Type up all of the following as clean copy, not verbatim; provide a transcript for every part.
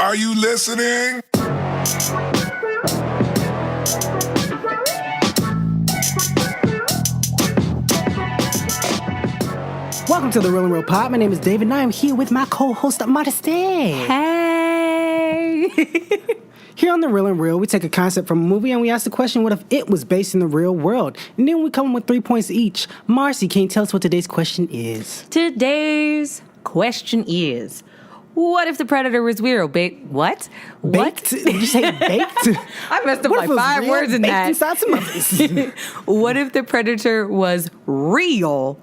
Are you listening? Welcome to the Real and Real Pod. My name is David, and I am here with my co-host, Modesty. Hey! Here on the Real and Real, we take a concept from a movie and we ask the question, what if it was based in the real world? And then we come with 3 points each. Marcy, can you tell us what today's question is? Today's question is, what if the Predator was real? What? Baked? Did you say baked? I messed up What if like it was 5 real, words in baked that. inside some muffins? What if the Predator was real,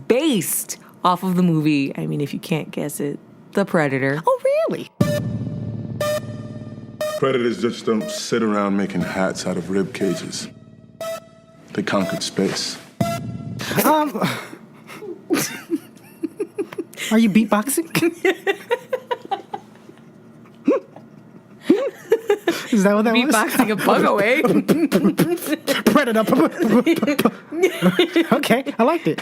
based off of the movie, I mean, if you can't guess it, The Predator. Oh, really? Predators just don't sit around making hats out of rib cages. They conquered space. Are you beatboxing? Is that what that Beatboxing a bug away. Predator. Okay, I liked it.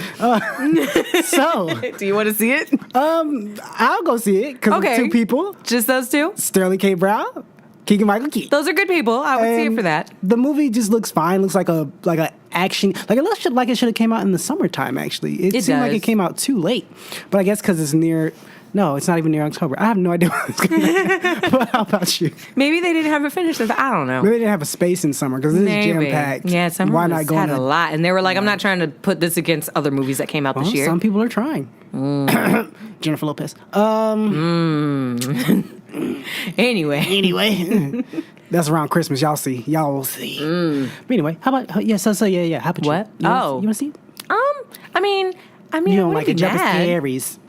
So, Do you want to see it? I'll go see it because Okay. of 2 people. Just those two? Sterling K. Brown, Keegan-Michael Key. Those are good people. I would see it for that. The movie just looks fine. Looks like a action. Like it looks like it should have came out in the summertime. Actually, it seemed like does. it came out too late. But I guess because it's near. No, it's not even near October. I have no idea what it's going to. But how about you? Maybe they didn't have it finished. I don't know. Maybe they didn't have a space in summer because this is jam packed. Yeah, summer Why not go had in a lot, and they were like, "I'm not trying to put this against other movies that came out this year." Some people are trying. Jennifer Lopez. Anyway, That's around Christmas. Y'all see. Y'all will see. But anyway, how about yeah? So yeah. How about you? What? You want to see it? I mean, You don't I like it? wouldn't be Jump mad. scaries.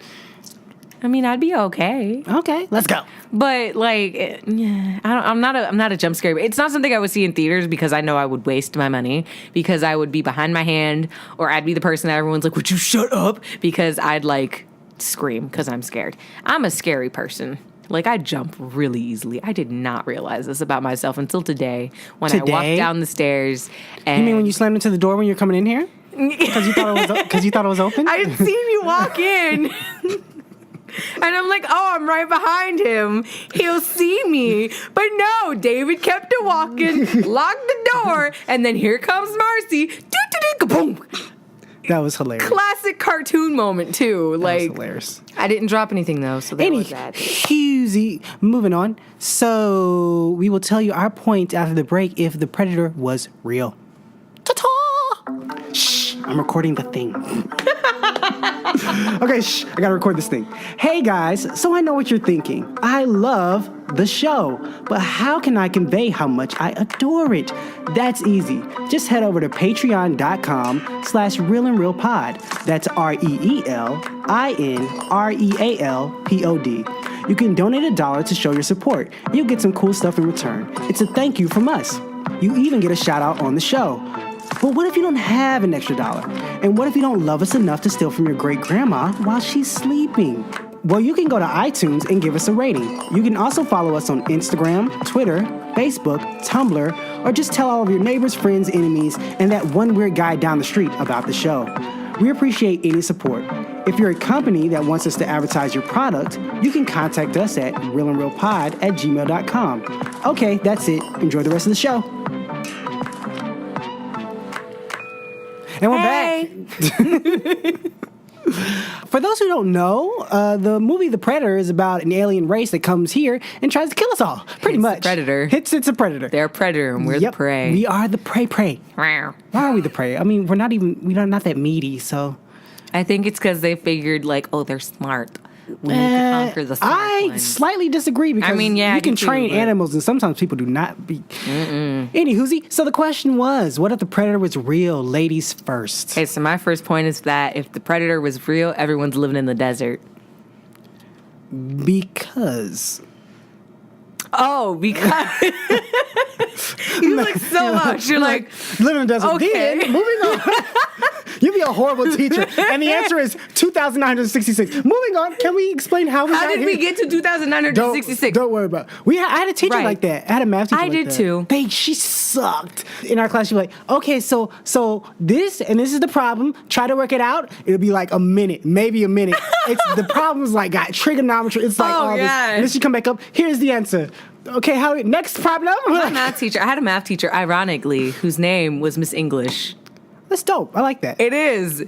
I mean, I'd be okay. Okay, let's go. But like, yeah, I'm not a jump scare. It's not something I would see in theaters because I know I would waste my money because I would be behind my hand or I'd be the person that everyone's like, "Would you shut up?" Because I'd like scream because I'm scared. I'm a scary person. Like I jump really easily. I did not realize this about myself until today when I walked down the stairs. And You mean when you slammed into the door when you're coming in here? Because you thought it was open? I had seen you walk in. And I'm like, oh, I'm right behind him. He'll see me. But no, David kept it walking, locked the door, and then here comes Marcy. Boom. That was hilarious. Classic cartoon moment, too. That was Like, hilarious. I didn't drop anything, though, so that was that. Anywho, moving on. So we will tell you our point after the break if the Predator was real. Ta-ta! Shh, I'm recording the thing. Okay, shh, I gotta record this thing. Hey guys, so I know what you're thinking. I love the show, but how can I convey how much I adore it? That's easy. Just head over to patreon.com/reelinrealpod. That's ReelinRealPod. You can donate $1 to show your support. You'll get some cool stuff in return. It's a thank you from us. You even get a shout out on the show. But what if you don't have an extra $1? And what if you don't love us enough to steal from your great grandma while she's sleeping? Well, you can go to iTunes and give us a rating. You can also follow us on Instagram, Twitter, Facebook, Tumblr, or just tell all of your neighbors, friends, enemies, and that one weird guy down the street about the show. We appreciate any support. If you're a company that wants us to advertise your product, you can contact us at reelinrealpod@gmail.com. Okay, that's it. Enjoy the rest of the show. And we're back. For those who don't know, the movie The Predator is about an alien race that comes here and tries to kill us all. Pretty much. Predator. It's a predator. They're a predator, and we're the prey. We are the prey. Wow. Why are we the prey? I mean, we're not that meaty, so. I think it's because they figured, like, oh, they're smart. We need to conquer the smart I ones. slightly disagree because I mean, yeah, I you can do too, train but- animals and sometimes people do not be. Anywhoozy, so the question was, what if the Predator was real? Ladies first. Okay, so my first point is that if the Predator was real, everyone's living in the desert. Because. Oh, because you look so lost. You're like, living in the desert. okay. Then, moving on. You'd be a horrible teacher. And the answer is 2,966. Moving on, can we explain how we got How did here? we get to 2,966? Don't worry about it. I had a teacher Right. like that. I had a math teacher I like did that. too. She sucked. In our class, she'd be like, okay, so this is the problem. Try to work it out. It'll be like a minute, maybe a minute. The problem's like got trigonometry. It's like all this. And then she come back up. Here's the answer. Okay, next problem? My math teacher, I had a math teacher, ironically, whose name was Miss English. That's dope. I like that. It is.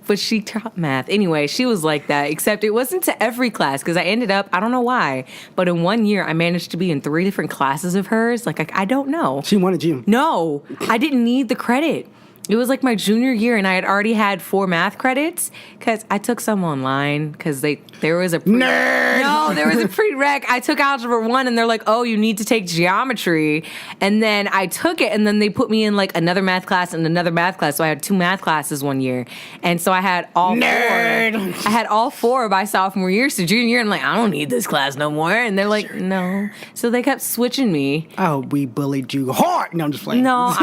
But she taught math. Anyway, she was like that, except it wasn't to every class because I ended up, I don't know why, but in 1 year I managed to be in 3 different classes of hers. Like, I don't know. She wanted you. No, I didn't need the credit. It was like my junior year, and I had already had 4 math credits because I took some online because there was a nerd. No, there was a prereq. I took algebra 1, and they're like, "Oh, you need to take geometry," and then I took it, and then they put me in like another math class and another math class. So I had 2 math classes 1 year, and so I had all nerd. 4. I had all 4 by sophomore year. So junior year, I'm like, I don't need this class no more, and they're like, no. So they kept switching me. Oh, we bullied you hard. No, I'm just playing. No,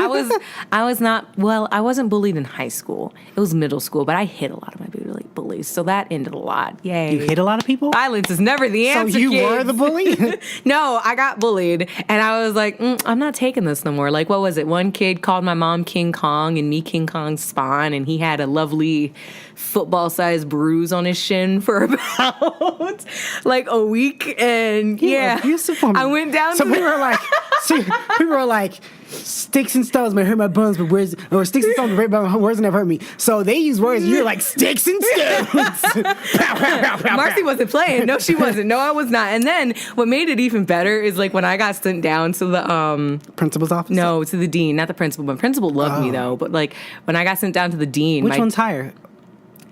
I was not. Well, I wasn't bullied in high school. It was middle school, but I hit a lot of my bullies, so that ended a lot. Yay! You hit a lot of people. Violence is never the answer. So you kids. were the bully? No, I got bullied, and I was like, I'm not taking this no more. Like, what was it? One kid called my mom King Kong and me King Kong Spawn, and he had a lovely football-sized bruise on his shin for about like a week, and I went down. Some people were like, sticks and stones may hurt my bones, but words, or sticks and stones may hurt my words never hurt me. So they use words, and you're like, sticks and stones. Pow, pow, pow, pow, Marcy pow. wasn't playing. No, she wasn't. No, I was not. And then what made it even better is like when I got sent down to the Principal's office? No, to the dean, not the principal. But principal loved me though. But like when I got sent down to the dean, Which one's higher?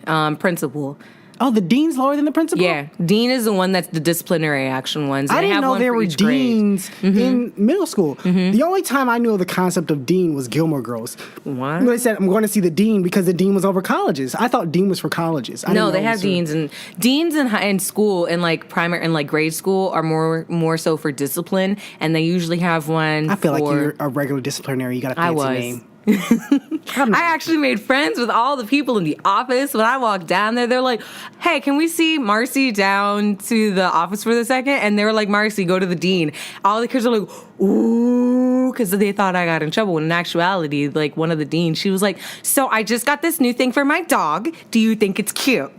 Principal. Oh, the dean's lower than the principal? Yeah, dean is the one that's the disciplinary action ones. I didn't know there were deans in middle school. The only time I knew of the concept of dean was Gilmore Girls. What? When they said, I'm going to see the dean because the dean was over colleges. I thought dean was for colleges. No, they have deans, and deans in school and like primary and like grade school are more so for discipline, and they usually have one. I feel like you're a regular disciplinary. You got a fancy name. I actually made friends with all the people in the office. When I walked down there, they're like, hey, can we see Marcy down to the office for a second? And they were like, Marcy, go to the dean. All the kids are like, ooh, because they thought I got in trouble. When in actuality, like one of the deans, she was like, so I just got this new thing for my dog. Do you think it's cute?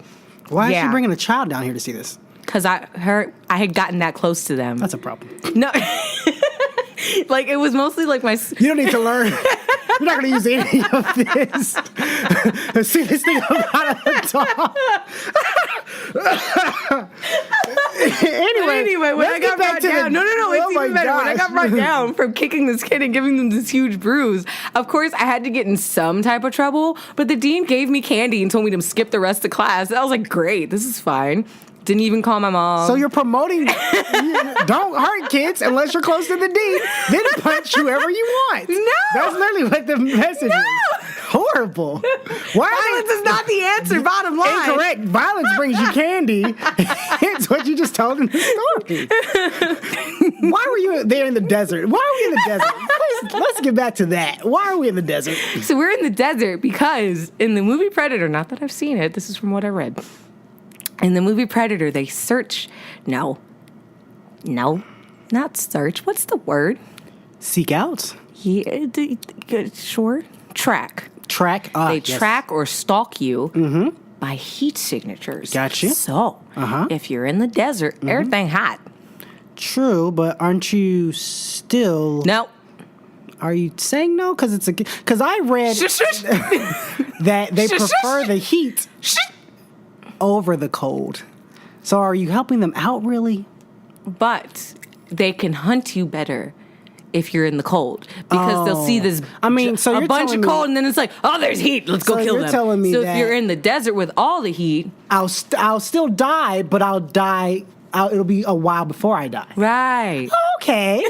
Why is she bringing a child down here to see this? Because I had gotten that close to them. That's a problem. No. Like, it was mostly like my... You don't need to learn. You're not going to use any of this. See this thing about a dog. Anyway, when I got brought down... No, it's even better. When I got brought down from kicking this kid and giving them this huge bruise, of course, I had to get in some type of trouble, but the dean gave me candy and told me to skip the rest of class. And I was like, great, this is fine. Didn't even call my mom. So you're promoting, don't hurt kids unless you're close to the dean. Then punch whoever you want. No. That's literally what the message is. Horrible. Violence is not the answer, bottom line. Incorrect. Violence brings you candy. It's what you just told in the story. Why were you there in the desert? Why are we in the desert? Let's get back to that. Why are we in the desert? So we're in the desert because in the movie Predator, not that I've seen it, this is from what I read. In the movie Predator, they search. No, not search. What's the word? Seek out? Yeah, sure. Track. Track. They track or stalk you by heat signatures. Gotcha. So, if you're in the desert, everything hot. True, but aren't you still... No. Are you saying no? Because I read that they prefer the heat over the cold. So are you helping them out, really? But they can hunt you better if you're in the cold because they'll see this. I mean, so a bunch of cold, and then it's like, oh, there's heat. Let's go kill them. Telling me so that if you're in the desert with all the heat, I'll still die, but I'll die. It'll be a while before I die. Right? Okay.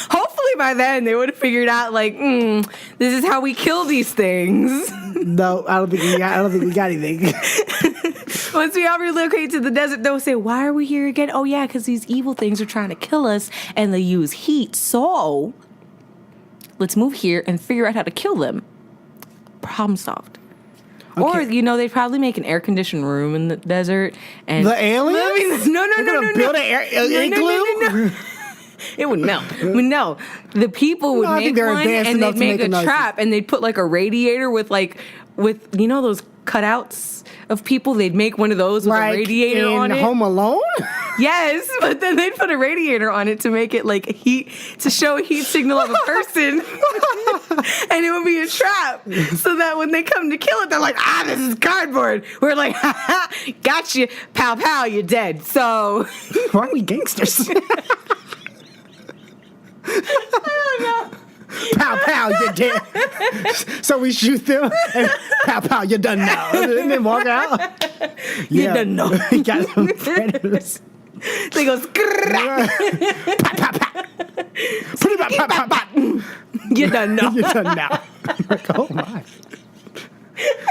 Hopefully by then they would have figured out like, this is how we kill these things. No, I don't think we got anything. Once we all relocate to the desert, they'll say, why are we here again? Oh, yeah, because these evil things are trying to kill us, and they use heat. So let's move here and figure out how to kill them. Problem solved. Or, they'd probably make an air-conditioned room in the desert. And The aliens? No. They're gonna build an igloo? No. It would no. No. The people would No, I think make they're one advanced and enough they'd to make make a a nice- trap and they'd put like a radiator with those cutouts of people. They'd make one of those with a radiator on it. Home Alone? Yes, but then they'd put a radiator on it to make it like heat, to show a heat signal of a person. And it would be a trap. So that when they come to kill it, they're like, this is cardboard. We're like, got you, pow pow, you're dead. So Why are we gangsters? I don't know. Pow, pow, you're dead. So we shoot them, and pow, pow, you're done now. And then walk out. You done know. We got some predators. They go, Pow, pow, pow. Put it back, pow, pow, pow. you done know. You're done now. Like, oh my.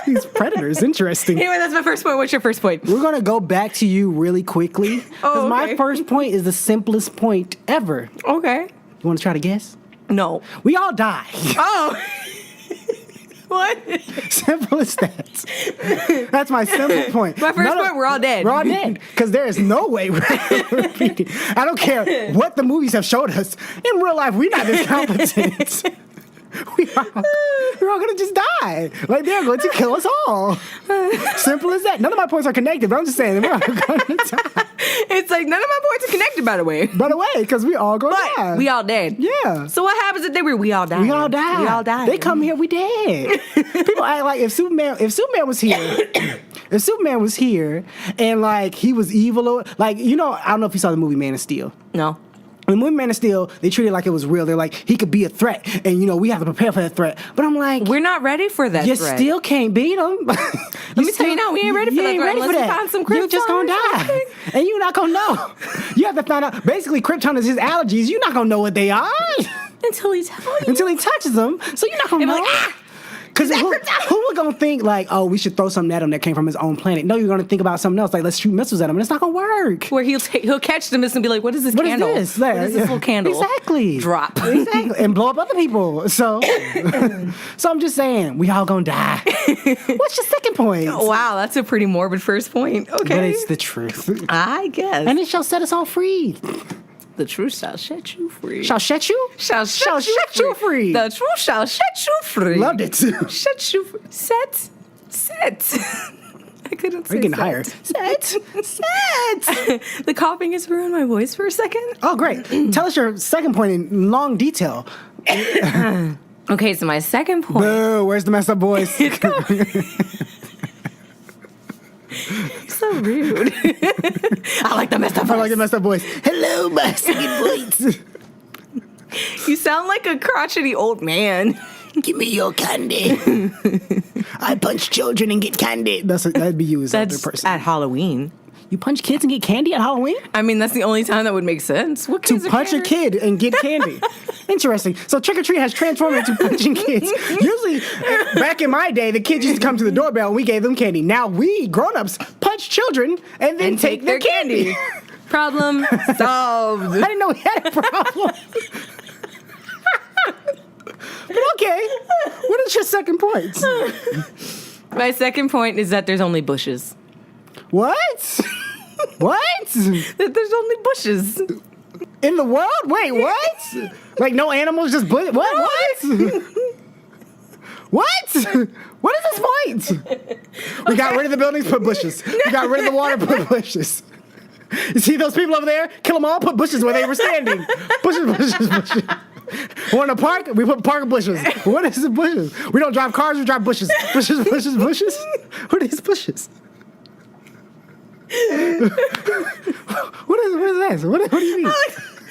These predators, interesting. Anyway, that's my first point. What's your first point? We're going to go back to you really quickly. Because my okay. first point is the simplest point ever. Okay. You want to try to guess? No. We all die. Oh. What? Simple as that. That's my simple point. My first point, we're all dead. We're all dead. Because there is no way we're repeating. I don't care what the movies have showed us. In real life, we're not this competent. We're all going to just die. Like, they're going to kill us all. Simple as that. None of my points are connected, but I'm just saying, we're all going to die. It's like none of my points are connected, by the way. By the way, because we all going to die. But we all dead. Yeah. So what happens if we all die? We all die. We all die. They come here, we dead. People act like if Superman was here, and like he was evil, or like I don't know if you saw the movie Man of Steel. No. In the movie Man of Steel, they treated it like it was real. They're like, he could be a threat, and we have to prepare for that threat. But I'm like, We're not ready for that you threat. still can't beat him. Let me tell you now, we ain't ready for that threat unless we find some You're just Krypton gonna or die, something. and you're not gonna know. You have to find out. Basically, Krypton is his allergies. You're not gonna know what they are Until he tells you. until he touches them. So you're not gonna They'll know. be like, Because who are gonna think like, oh, we should throw something at him that came from his own planet? No, you're gonna think about something else. Like, let's shoot missiles at him, and it's not gonna work. Where he'll catch the missile and be like, what is this What candle? is this? What is this little candle? Exactly. Drop. Exactly. And blow up other people. So I'm just saying, we all gonna die. What's your second point? Wow, that's a pretty morbid first point. Okay. But it's the truth. I guess. And it shall set us all free. the truth shall set you free. Shall set you? Shall set you free. The truth shall set you free. Loved it. Set you free. Set. I couldn't say We're getting set. higher. Set. The coughing has ruined my voice for a second. Oh, great. Tell us your second point in long detail. Okay, so my second point. Boo, where's the messed up boys? So rude. I like the messed up voice. I like the messed up boys. Hello, my second point. You sound like a crotchety old man. Give me your candy. I punch children and get candy. That'd be you as another That's person. at Halloween. You punch kids and get candy at Halloween? I mean, that's the only time that would make sense. What To kids are punch a caring? kid and get candy. Interesting. So trick or treat has transformed into punching kids. Usually, back in my day, the kids used to come to the doorbell and we gave them candy. Now we, grown-ups, punch children and then take their candy. Problem solved. I didn't know we had a problem. But okay. What is your second point? My second point is that there's only bushes. What? What? That there's only bushes. In the world? Wait, what? Like no animals, just what? What? What? What is this point? We got rid of the buildings, put bushes. We got rid of the water, put bushes. You see those people over there? Kill them all, put bushes where they were standing. Bushes. Want a park? We put park bushes. What is the bushes? We don't drive cars, we drive bushes. Bushes. What are these bushes? What is this? What do you mean?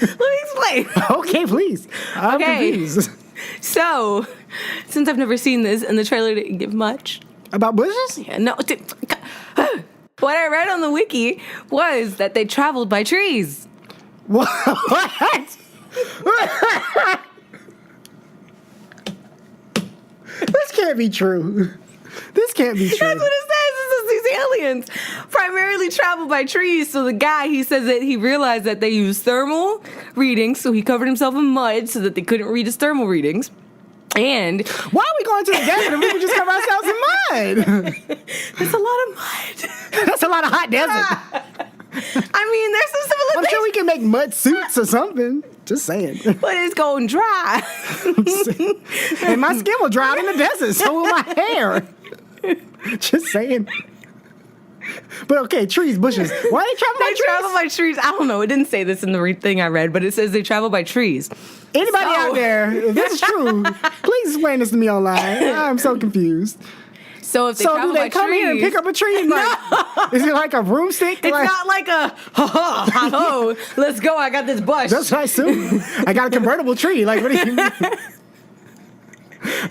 Let me explain. Okay, please. I'm Okay. confused. So, since I've never seen this and the trailer didn't give much, About bushes? no. What I read on the wiki was that they traveled by trees. What? This can't be true. This can't be true. That's what it says. It says these aliens primarily travel by trees. So the guy, he says that he realized that they use thermal readings. So he covered himself in mud so that they couldn't read his thermal readings. And Why are we going to the desert if we can just cover ourselves in mud? there's a lot of mud. That's a lot of hot desert. I mean, there's some I'm civilizations, sure we can make mud suits or something. Just saying. but it's going dry. And my skin will dry out in the desert, so will my hair. Just saying. But okay, trees, bushes. Why they travel by They trees? travel by trees. I don't know. It didn't say this in the thing I read, but it says they travel by trees. Anybody So- out there, if this is true, please explain this to me online. I'm so confused. So if they So travel do they by come trees, here and pick up a tree? And like, is it like a broomstick? it's Like, not like a ho, let's go. I got this bush. that's what I assume. I got a convertible tree. Like, what do you mean?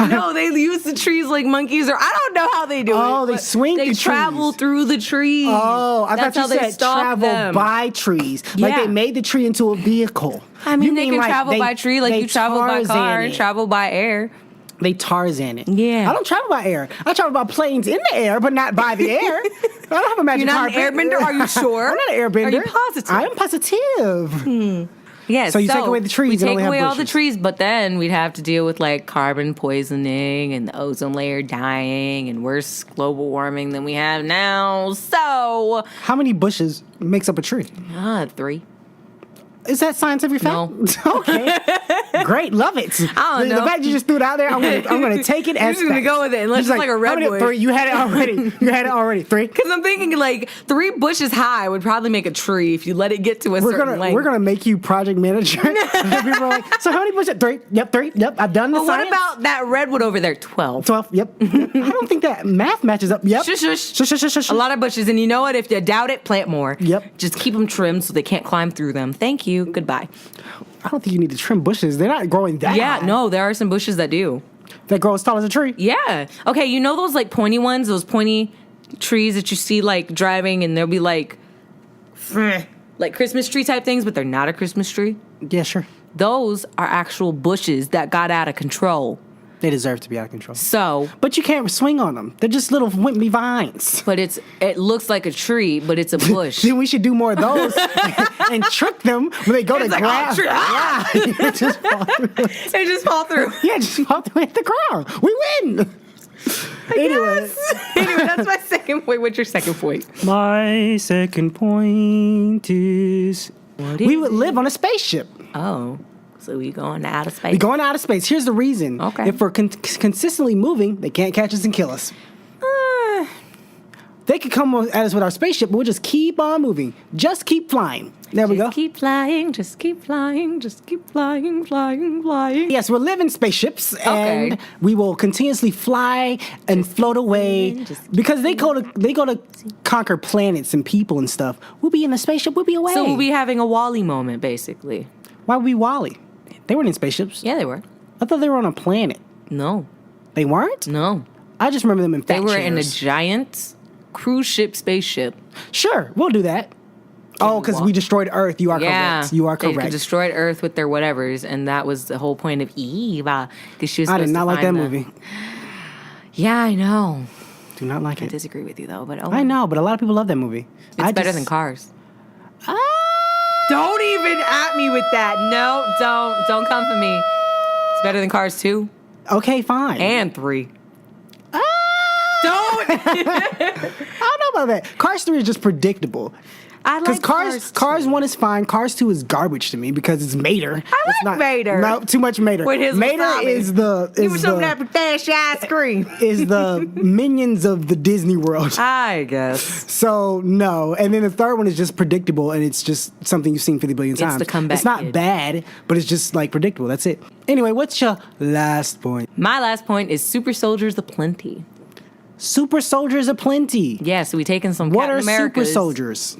No, they use the trees like monkeys, or I don't know how they do it. Oh, they but swing They the travel trees. through the trees. Oh, I That's thought how you they said stalk travel them. by trees. Like Yeah. they made the tree into a vehicle. I mean, You they can like travel by tree like they you travel by car Tarzan and it. travel by air. They Tarzan it. Yeah. I don't travel by air. I travel by planes in the air, but not by the air. I don't have a magic You're not carpet. an airbender? Are you sure? I'm not an airbender. Are you positive? I am positive. Yes. So you take away the trees We and take only have away all the bushes. trees, but then we'd have to deal with like carbon poisoning and the ozone layer dying and worse global warming than we have now. So, How many bushes makes up a tree? 3. Is that scientific fact? No. Okay. Great. Love it. I don't The know. fact you just threw it out there, I'm gonna take it as You're just gonna fact. go with it, unless Just it's like a how many- redwood. 3. You had it already. You had it already. 3. Because I'm thinking like 3 bushes high would probably make a tree if you let it get to a certain length. We're gonna make you project manager. And people are like, so how many bushes? 3. Yep. 3. Yep. I've done the But what science. about that redwood over there? 12. 12. Yep. I don't think that math matches up. Yep. Shush, shush. Shush, shush, shush, shush. A lot of bushes, and you know what? If you doubt it, plant more. Yep. Just keep them trimmed so they can't climb through them. Thank you. Goodbye. I don't think you need to trim bushes. They're not growing that Yeah, high. no, there are some bushes that do. They grow as tall as a tree. Yeah. Okay, you know those like pointy ones, those pointy trees that you see like driving, and they'll be like Christmas tree type things, but they're not a Christmas tree. Yeah, sure. Those are actual bushes that got out of control. They deserve to be out of control. So, But you can't swing on them. They're just little wimpy vines. but it looks like a tree, but it's a bush. Then we should do more of those and trick them when they go to It's like, grab. oh, tree. Yeah. Just fall through. They just fall through. Yeah, just fall through hit the ground. We win. Anyway, Anyway, that's my second point. What's your second point? my second point is we would live on a spaceship. Oh, so we going to outer space? We're going out of space. Here's the reason. Okay. If we're consistently moving, they can't catch us and kill us. They could come at us with our spaceship, but we'll just keep on moving. Just keep flying. There we go. Just keep flying, just keep flying, just keep flying, flying, flying. Yes, we'll live in spaceships, and Okay. we will continuously fly and float away just because they go to conquer planets and people and stuff. We'll be in the spaceship. We'll be away. So we'll be having a Wall-E moment, basically. Why would we Wall-E? They weren't in spaceships. Yeah, they were. I thought they were on a planet. No, They weren't. no. I just remember them in They fat were in a chairs. giant cruise ship spaceship. Sure, we'll do that. Oh, because we destroyed Earth. You are Yeah. correct. You are They correct. destroyed Earth with their whatevers, and that was the whole point of Eve. Because she was I did supposed not to like that find the- movie. Yeah, I know. Do not like I it. disagree with you, though, but oh, I know, but a lot of people love that movie. It's better than Cars. Ah! Don't even at me with that. No, don't come for me. It's better than Cars 2 Okay, fine. and 3. Ah! Don't. I don't know about that. Cars 3 is just predictable. I Because like Cars 1 is fine. Cars 2 is garbage to me because it's Mater. It's like Mater. No, too much Mater. With his Mater wasabi. is the Give me some of that pistachio ice cream. is the minions of the Disney World. I guess. So no, and then the third one is just predictable, and it's just something you've seen 50 billion times. the comeback It's not kid. bad, but it's just like predictable. That's it. Anyway, what's your last point? My last point is super soldiers aplenty. Super soldiers aplenty. Yeah, so we taking some What Captain are Americas. super soldiers?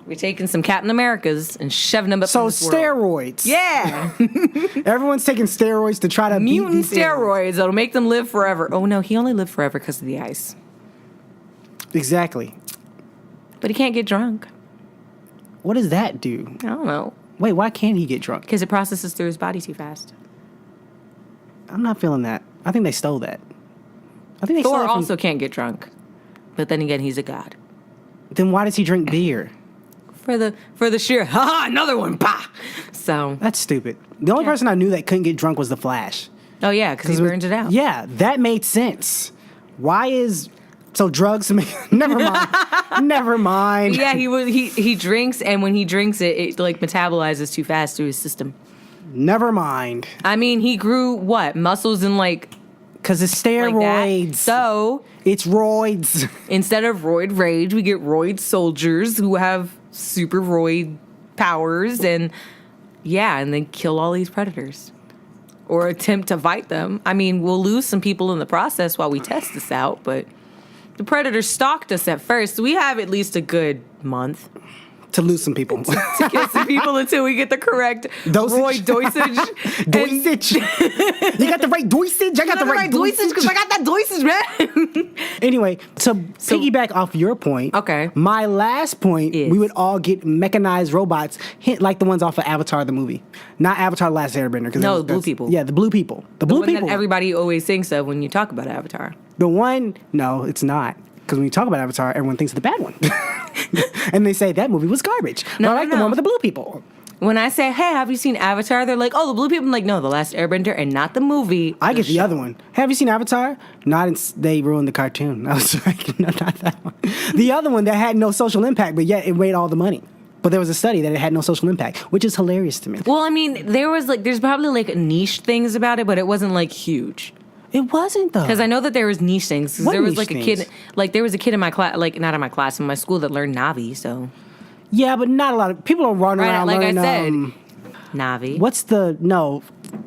We're taking some Captain Americas and shoving them up So in this world. steroids. Yeah. Everyone's taking steroids to try to Mutant beat these aliens. steroids that'll make them live forever. Oh no, he only lived forever because of the ice. Exactly. But he can't get drunk. What does that do? I don't know. Wait, why can't he get drunk? Because it processes through his body too fast. I'm not feeling that. I think they stole that. I think they stole Thor that from- also can't get drunk. But then again, he's a god. Then why does he drink beer? For the sheer, ha, another one, bah! So, That's stupid. The only person I knew that couldn't get drunk was the Flash. Oh, yeah, because he burned it out. Yeah, that made sense. Why is... So drugs... Never mind. Never mind. Yeah, he drinks, and when he drinks it like metabolizes too fast through his system. Never mind. I mean, he grew, what, muscles in like... Because it's steroids. Like so... It's roids. Instead of roid rage, we get roid soldiers who have super roid powers and then kill all these predators. Or attempt to fight them. I mean, we'll lose some people in the process while we test this out, but the predators stalked us at first. So we have at least a good month. To lose some people. To get some people until we get the correct roid dosage. Dosage. You got the right dosage? I got the right dosage because I got that dosage, man. Anyway, so piggyback off your point. Okay. My last point, is we would all get mechanized robots, like the ones off of Avatar the movie. Not Avatar: The Last Airbender. No, the blue people. Yeah, the blue people. The blue one people. that everybody always thinks of when you talk about Avatar. The one, no, it's not. Because when you talk about Avatar, everyone thinks of the bad one. And they say that movie was garbage. No, but I like the one with the blue people. When I say, hey, have you seen Avatar? They're like, oh, the blue people. I'm like, no, The Last Airbender and not the movie. I get the other one. Have you seen Avatar? They ruined the cartoon. I was like, no, not that one. The other one that had no social impact, but yet it made all the money. But there was a study that it had no social impact, which is hilarious to me. Well, I mean, there's probably like niche things about it, but it wasn't like huge. It wasn't though. Because I know that there was niche things. What there was niche like things? a kid, like there was a kid in my class, like not in my class, in my school that learned Navi. So Yeah, but not a lot of people are running right, around like learning. I said, Navi. What's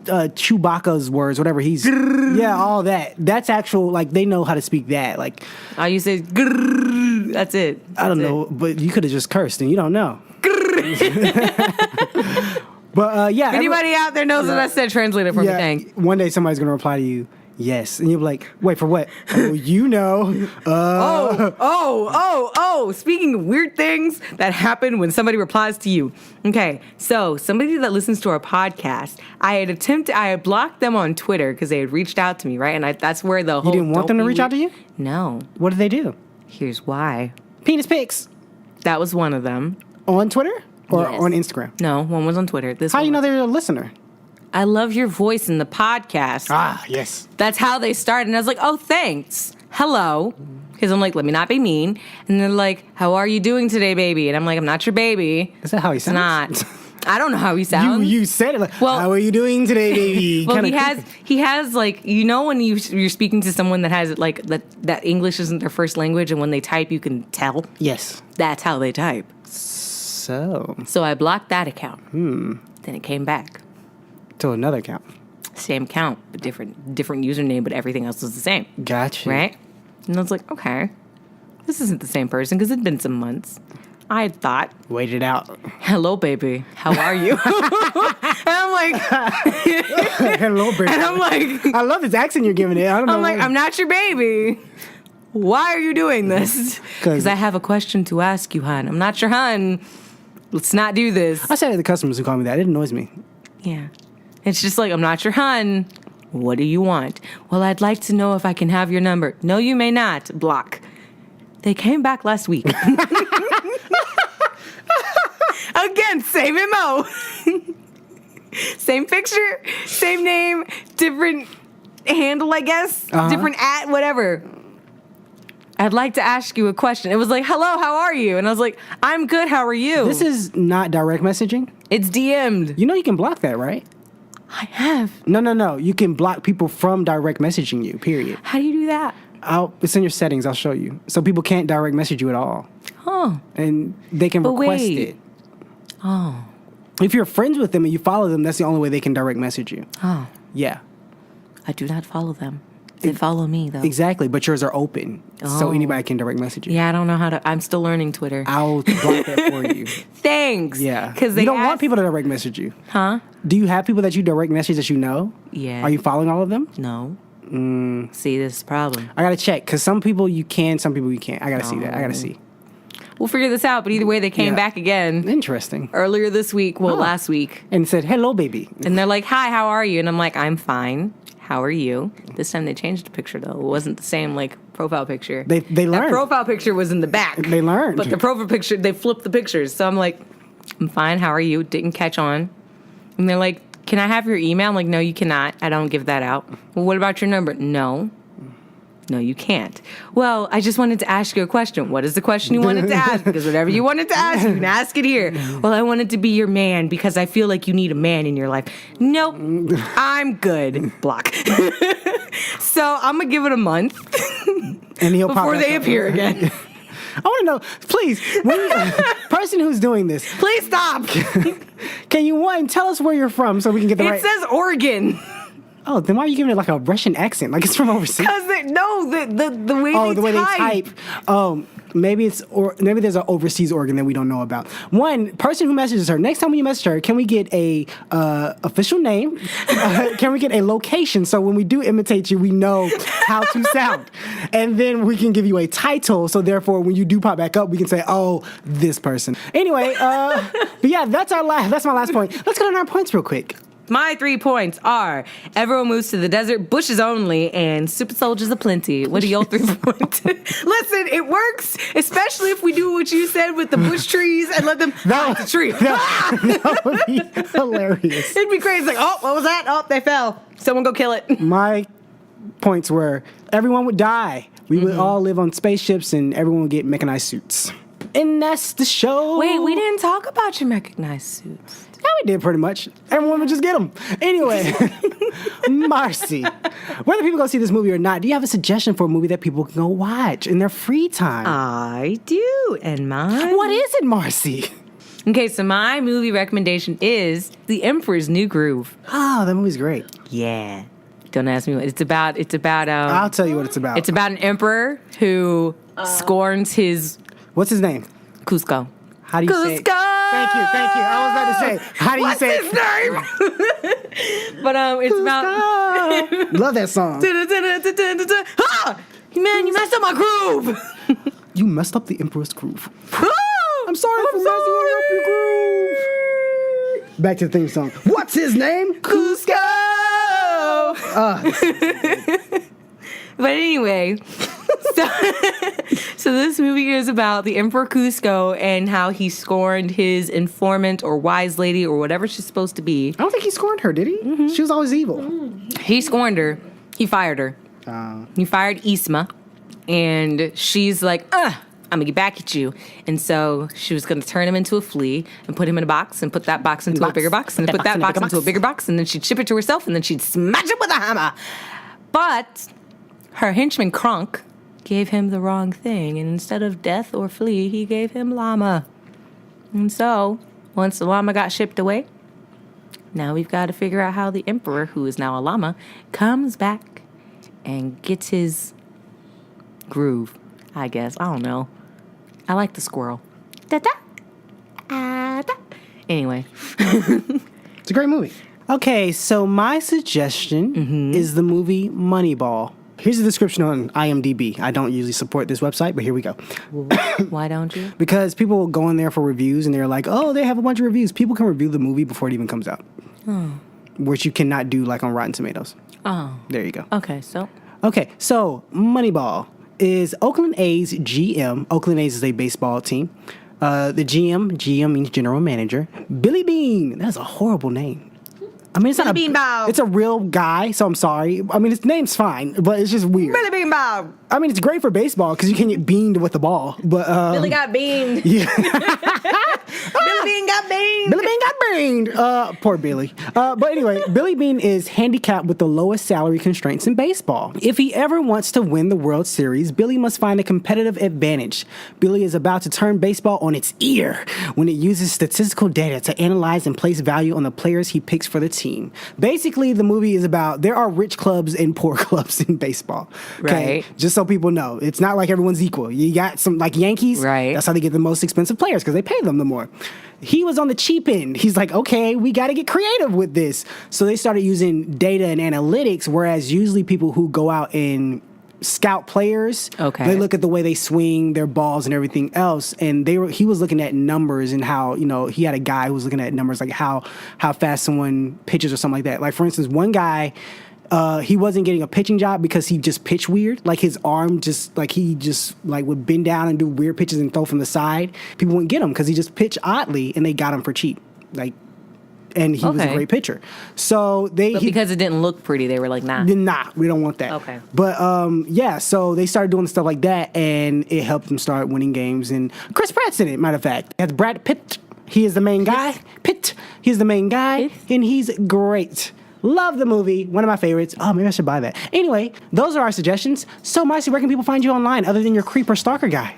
Chewbacca's words? Whatever he's. Yeah, all that. That's actual. Like they know how to speak that. Like All you say, grrr, that's it. I don't know, but you could have just cursed and you don't know. But yeah, Anybody out there knows what I said? Translate it for me. Thanks. One day somebody's gonna reply to you. Yes, and you'll be like, wait, for what? Oh, you know. Speaking of weird things that happen when somebody replies to you. Okay, so somebody that listens to our podcast, I had blocked them on Twitter because they had reached out to me, right? And that's where the whole. You didn't want them to reach out to you? No. What did they do? Here's why. Penis pics. That was one of them. On Twitter? Or Yes. on Instagram? No, one was on Twitter. How do you know they're a listener? I love your voice in the podcast. Ah, yes. That's how they started. And I was like, oh, thanks. Hello. Because I'm like, let me not be mean. And they're like, how are you doing today, baby? And I'm like, I'm not your baby. Is that how he It's sounds? not. I don't know how he sounds. You said it like, Well- how are you doing today, baby? Well, Kinda he has like, you know, when you're speaking to someone that has like that English isn't their first language, and when they type, you can tell. Yes. That's how they type. So, So I blocked that account. Then it came back. to another account. Same account, but different username, but everything else was the same. Gotcha. Right? And I was like, okay, this isn't the same person because it'd been some months. I had thought, Wait it out. hello, baby, how are you? And I'm like, Hello, baby. and I'm like, I love this accent you're giving it. I don't know. I'm like, I'm not your baby. Why are you doing this? Because I have a question to ask you, hon. I'm not your hon. Let's not do this. I said to the customers who call me that. It annoys me. Yeah. It's just like, I'm not your hon. What do you want? Well, I'd like to know if I can have your number. No, you may not. Block. They came back last week. Again, same MO. Same picture, same name, different handle, I guess. Different whatever. I'd like to ask you a question. It was like, hello, how are you? And I was like, I'm good, how are you? This is not direct messaging. It's DM'd. You know you can block that, right? I have. No. You can block people from direct messaging you, period. How do you do that? It's in your settings. I'll show you. So people can't direct message you at all. Oh. And they can But request wait. it. Oh. If you're friends with them and you follow them, that's the only way they can direct message you. Oh. Yeah. I do not follow them. They follow me, though. Exactly. But yours are open. So Oh. anybody can direct message you. Yeah, I don't know how to. I'm still learning Twitter. I'll block that for you. Thanks. Yeah. Because they you don't want asked- people to direct message you. Huh? Do you have people that you direct message that you know? Yeah. Are you following all of them? No. See, this is the problem. I gotta check because some people you can, some people you can't. I gotta see that. I gotta see. We'll figure this out, but either way, they came Yeah. back again Interesting. earlier this week. Well, Oh. last week. And said, "Hello, baby." And they're like, hi, how are you? And I'm like, I'm fine. How are you? This time they changed the picture, though. It wasn't the same, like, profile picture. They That learned. profile picture was in the back. They learned. But the profile picture, they flipped the pictures. So I'm like, I'm fine. How are you? Didn't catch on. And they're like, can I have your email? I'm like, no, you cannot. I don't give that out. Well, what about your number? No, you can't. Well, I just wanted to ask you a question. What is the question you wanted to ask? Because whatever you wanted to ask, you can ask it here. Well, I wanted to be your man because I feel like you need a man in your life. Nope, I'm good. Block. So I'm going to give it a month And he'll before they appear again. I want to know, please, person who's doing this, Please stop. can you, one, tell us where you're from so we can get the It right... says Oregon. Oh, then why are you giving it like a Russian accent? Like it's from overseas? Because the way The way they type. Oh, maybe maybe there's an overseas organ that we don't know about. One person who messages her. Next time when you message her, can we get a official name? Can we get a location so when we do imitate you, we know how to sound, and then we can give you a title. So therefore, when you do pop back up, we can say, "Oh, this person." Anyway, but yeah, that's my last point. Let's get on our points real quick. My 3 points are everyone moves to the desert, bushes only, and super soldiers aplenty. What are your 3 points? Listen, it works, especially if we do what you said with the bush trees and let them hide the tree. That would be hilarious. It'd be crazy. Like, oh, what was that? Oh, they fell. Someone go kill it. My points were everyone would die. We would all live on spaceships and everyone would get mechanized suits. And that's the show. Wait, we didn't talk about your mechanized suits. Yeah, we did pretty much. Everyone would just get them. Anyway, Marcy, whether people go see this movie or not, do you have a suggestion for a movie that people can go watch in their free time? I do. And mine? What is it, Marcy? Okay, so my movie recommendation is The Emperor's New Groove. Oh, that movie's great. Yeah. Don't ask me what it's about. I'll tell you what it's about. It's about an emperor who scorns his What's his name? Cusco. How do you say it? Cusco! Thank you. I was about to say, how do you say it? What's his name? But it's about... Love that song. Ah! Man, you messed up my groove! You messed up the Emperor's groove. I'm sorry for messing up your groove. Back to the theme song. What's his name? Cusco! But anyway, so this movie is about the Emperor Cusco and how he scorned his informant or wise lady or whatever she's supposed to be. I don't think he scorned her, did he? Mm-hmm. She was always evil. He scorned her. He fired her. He fired Isma. And she's like, I'm going to get back at you. And so she was going to turn him into a flea and put him in a box and put that box into a bigger box and put that box into a bigger box. And then she'd ship it to herself and then she'd smash it with a hammer. But her henchman Kronk gave him the wrong thing, and instead of death or flea, he gave him llama. And so, once the llama got shipped away, now we've got to figure out how the emperor, who is now a llama, comes back and gets his groove, I guess. I don't know. I like the squirrel. Da-da. Da. Anyway. It's a great movie. Okay, so my suggestion is the movie Moneyball. Here's the description on IMDb. I don't usually support this website, but here we go. Why don't you? Because people will go in there for reviews, and they're like, oh, they have a bunch of reviews. People can review the movie before it even comes out. Which you cannot do like on Rotten Tomatoes. Oh. There you go. Okay, so Moneyball is Oakland A's GM. Oakland A's is a baseball team. The GM means general manager. Billy Bean. That's a horrible name. I mean, it's not Billy Bean Bob. It's a real guy, so I'm sorry. I mean, his name's fine, but it's just weird. Billy Bean Bob. I mean, it's great for baseball because you can get beamed with the ball. But Billy got beamed. yeah. Billy Bean got beamed. Billy Bean got beamed. Poor Billy. But anyway, Billy Bean is handicapped with the lowest salary constraints in baseball. If he ever wants to win the World Series, Billy must find a competitive advantage. Billy is about to turn baseball on its ear when it uses statistical data to analyze and place value on the players he picks for the team. Basically, the movie is about there are rich clubs and poor clubs in baseball. Okay? Right. Just so people know. It's not like everyone's equal. You got some, like Yankees. Right. That's how they get the most expensive players because they pay them the more. He was on the cheap end. He's like, okay, we got to get creative with this. So they started using data and analytics, whereas usually people who go out and scout players, they look at the way they swing their balls and everything else. And he was looking at numbers and how, he had a guy who was looking at numbers, like how fast someone pitches or something like that. Like, for instance, one guy, he wasn't getting a pitching job because he just pitched weird. Like his arm he would bend down and do weird pitches and throw from the side. People wouldn't get him because he just pitched oddly and they got him for cheap. Like, and he was a Okay. great pitcher. So But because it didn't look pretty, they were like, nah. we don't want that. Okay. But so they started doing stuff like that, and it helped them start winning games. And Chris Pratt's in it, matter of fact. That's Brad Pitt. He is the main guy. Pitt. He's the main guy, and he's great. Love the movie. One of my favorites. Oh, maybe I should buy that. Anyway, those are our suggestions. So, Marcy, where can people find you online other than your creeper stalker guy?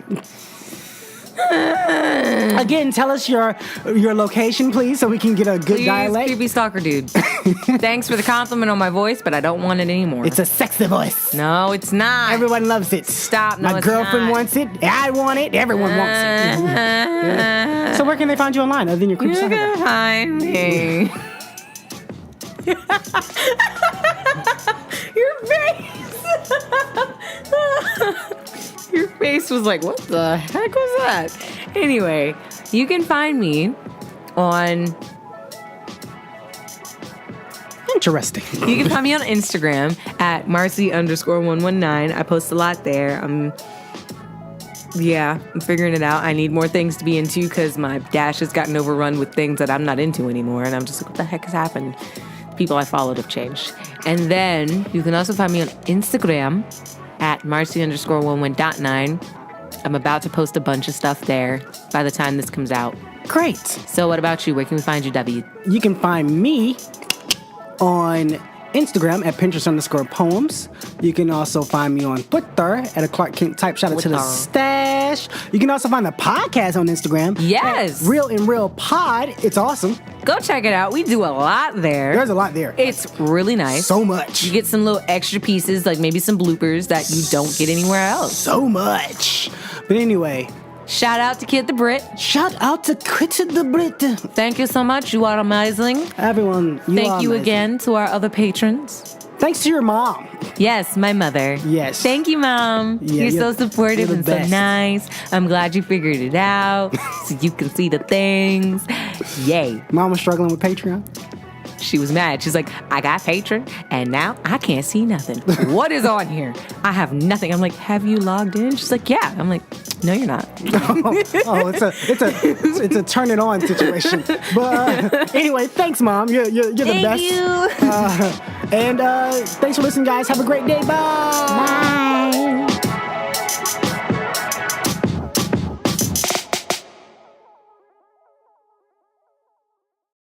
Again, tell us your location, please, so we can get a good Please, dialect. creepy stalker dude. Thanks for the compliment on my voice, but I don't want it anymore. It's a sexy voice. No, it's not. Everyone loves it. Stop. No, My it's girlfriend not. wants it. I want it. Everyone wants it. Yeah. So where can they find you online other than your creepy You stalker can guy? find me. Your face. Your face was like, what the heck was that? Anyway, you can find me on. Interesting. You can find me on Instagram at Marcy_119. I post a lot there. I'm figuring it out. I need more things to be into because my dash has gotten overrun with things that I'm not into anymore. And I'm just like, what the heck has happened? People I followed have changed. And then you can also find me on Instagram at Marcy_11.9. I'm about to post a bunch of stuff there by the time this comes out. Great. So what about you? Where can we find you, W? You can find me on Instagram at Pinterest_poems. You can also find me on Twitter at a Clark Kent type. Shout out to the Twitter. stash. You can also find the podcast on Instagram. Yes. At Real and Real Pod. It's awesome. Go check it out. We do a lot there. There's a lot there. It's really nice. So much. You get some little extra pieces, like maybe some bloopers that you don't get anywhere else. So much. But anyway, Shout out to Kid the Brit. shout out to Critter the Brit. Thank you so much. You are amazing. Everyone, Thank are you amazing. again to our other patrons. Thanks to your mom. Yes, my mother. Yes. Thank you, Mom. Yeah, you're so you're supportive the and so best. nice. I'm glad you figured it out so you can see the things. Yay. Mom was struggling with Patreon. She was mad. She's like, I got Patron, and now I can't see nothing. What is on here? I have nothing. I'm like, have you logged in? She's like, yeah. I'm like, no, you're not. It's a turn it on situation. But anyway, thanks, Mom. You're the Thank best. you. And thanks for listening, guys. Have a great day. Bye. Bye.